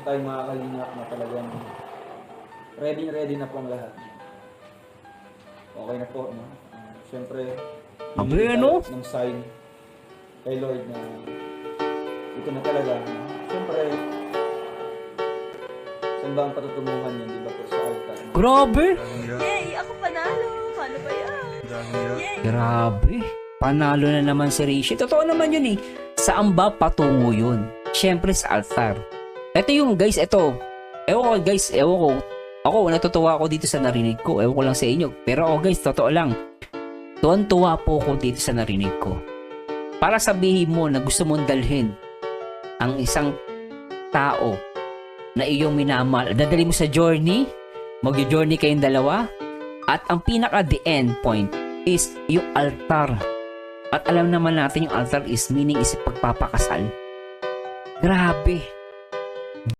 tayong mga kalingap na talagang ready na po ang lahat. Okay na po, no? Siyempre, Abe, ano? ng sign kay Lord na ito na talaga. No? Siyempre, saan ba ang patutunguhan yun, di ba po, sa altar? No? Grabe! Yay! Ako panalo! Paano ba yan? Yay! Grabe! Panalo na naman si Rishi. Totoo naman yun eh. Saan ba patungo yun? Siyempre sa altar. Ito yung guys, ito. Ewan ko. Ako, natutuwa ako dito sa narinig ko. Ewan ko lang sa inyo. Pero ako guys, totoo lang. Tuwan-tuwa po ako dito sa narinig ko. Para sabihin mo na gusto mong dalhin ang isang tao na iyong minamahal. Dadali mo sa journey. Mag-journey kayong dalawa. At ang pinaka the end point is yung altar. At alam naman natin yung altar is meaning is pagpapakasal. Grabe.